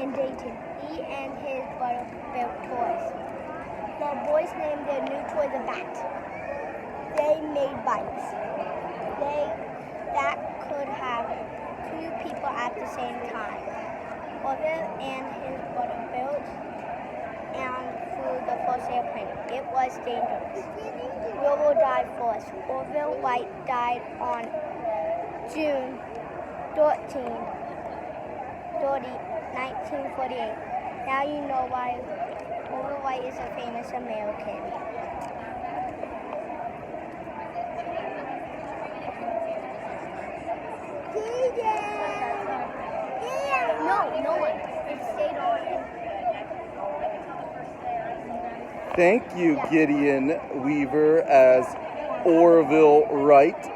in Dayton. He and his brother built toys. The boys named their new toy the Bat. They made bikes that could have 2 people at the same time. Orville and his brother built and flew the first airplane. It was dangerous. Orville died first. Orville Wright died on June 13, 1948. Now you know why Orville Wright is a famous American. No one. It stayed on. Thank you, Gideon Weaver as Orville Wright.